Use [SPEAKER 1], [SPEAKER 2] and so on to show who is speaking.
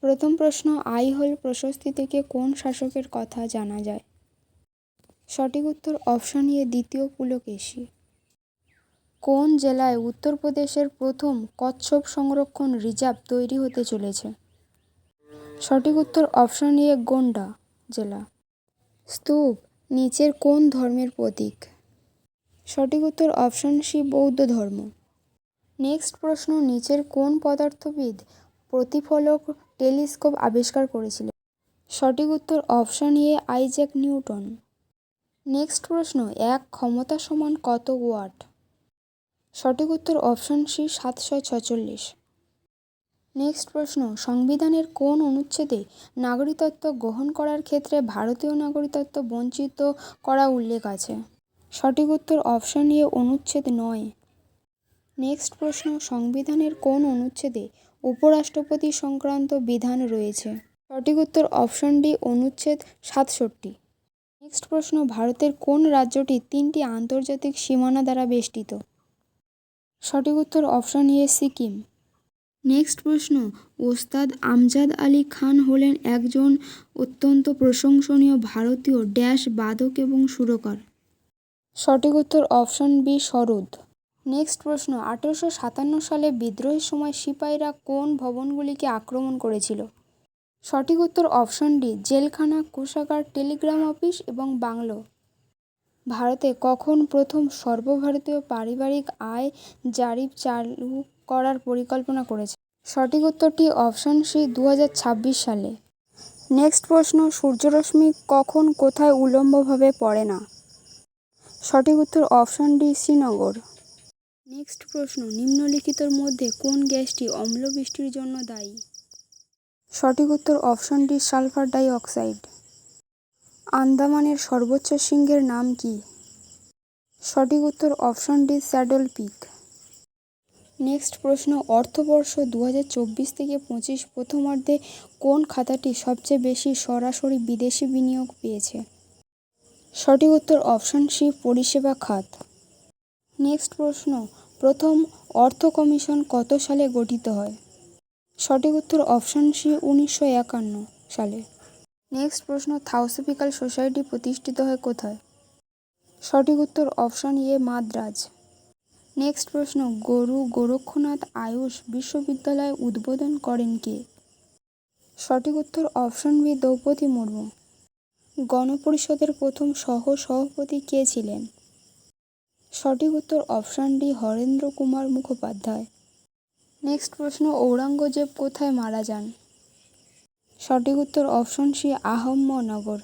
[SPEAKER 1] প্রথম প্রশ্ন, আইহোল প্রশস্তি থেকে কোন শাসকের কথা জানা যায়? সঠিক উত্তর অপশন এ দ্বিতীয় পুলকেশী। কোন জেলায় উত্তরপ্রদেশের প্রথম কচ্ছপ সংরক্ষণ রিজার্ভ তৈরি হতে চলেছে? সঠিক উত্তর অপশন এ গোন্ডা জেলা। স্তূপ নিচের কোন ধর্মের প্রতীক? সঠিক উত্তর অপশন সি বৌদ্ধ ধর্ম। নেক্সট প্রশ্ন, নিচের কোন পদার্থবিদ প্রতিফলক টেলিস্কোপ আবিষ্কার করেছিলেন? সঠিক উত্তর option A Isaac Newton. Next প্রশ্ন, এক ক্ষমতা সমান কত ওয়াট? সঠিক উত্তর অপশন সি 746। নেক্সট প্রশ্ন, সংবিধানের কোন অনুচ্ছেদে নাগরিকত্ব গ্রহণ করার ক্ষেত্রে ভারতীয় নাগরিকত্ব বঞ্চিত করা উল্লেখ আছে? সঠিক উত্তর অপশন এ অনুচ্ছেদ 9। নেক্সট প্রশ্ন, সংবিধানের কোন অনুচ্ছেদে উপরাষ্ট্রপতি সংক্রান্ত বিধান রয়েছে? সঠিক উত্তর অপশন ডি অনুচ্ছেদ 67। নেক্সট প্রশ্ন, ভারতের কোন রাজ্যটি 3টি আন্তর্জাতিক সীমানা দ্বারা বেষ্টিত? সঠিক উত্তর অপশন এ সিকিম। নেক্সট প্রশ্ন, ওস্তাদ আমজাদ আলী খান হলেন একজন অত্যন্ত প্রশংসনীয় ভারতীয় ড্যাশ বাদক এবং সুরকার? সঠিক উত্তর অপশন বি সরোদ। নেক্সট প্রশ্ন, 1857 সালে বিদ্রোহের সময় সিপাহীরা কোন ভবনগুলিকে আক্রমণ করেছিল? সঠিক উত্তর অপশন ডি জেলখানা, কোষাগার, টেলিগ্রাম অফিস এবং বাংলো। ভারতে কখন প্রথম সর্বভারতীয় পারিবারিক আয় জারিপ চালু করার পরিকল্পনা করেছে? সঠিক উত্তরটি অপশন সি 2026 সালে। নেক্সট প্রশ্ন, সূর্যরশ্মি কখন কোথায় উল্লম্বভাবে পড়ে না? সঠিক উত্তর অপশন ডি শ্রীনগর। নেক্সট প্রশ্ন, নিম্নলিখিতর মধ্যে কোন গ্যাসটি অম্ল বৃষ্টির জন্য দায়ী? সঠিক উত্তর option D sulphur dioxide. আন্দামানের সর্বোচ্চ শৃঙ্গের নাম কি? সঠিক উত্তর option D saddle peak. Next প্রশ্ন, অর্থবর্ষ 2024 থেকে 25 প্রথমার্ধে কোন খাতটি সবচেয়ে বেশি সরাসরি বিদেশি বিনিয়োগ পেয়েছে? সঠিক উত্তর অপশন সি পরিষেবা খাত। নেক্সট প্রশ্ন, প্রথম অর্থ কমিশন কত সালে গঠিত হয়? সঠিক উত্তর অপশন সি 1951 সালে। নেক্সট প্রশ্ন, থাউসোফিক্যাল সোসাইটি প্রতিষ্ঠিত হয় কোথায়? সঠিক উত্তর অপশন এ মাদ্রাজ। নেক্সট প্রশ্ন, গুরু গোরক্ষনাথ আয়ুষ বিশ্ববিদ্যালয় উদ্বোধন করেন কে? সঠিক উত্তর অপশন বি দ্রৌপদী মুর্মু। গণপরিষদের প্রথম সহ-সভাপতি কে ছিলেন? সঠিক উত্তর option D Harendra Kumar Mukhopadhyay. Next প্রশ্ন, ঔরঙ্গজেব কোথায় মারা যান? সঠিক উত্তর অপশন সি আহম্মনগর।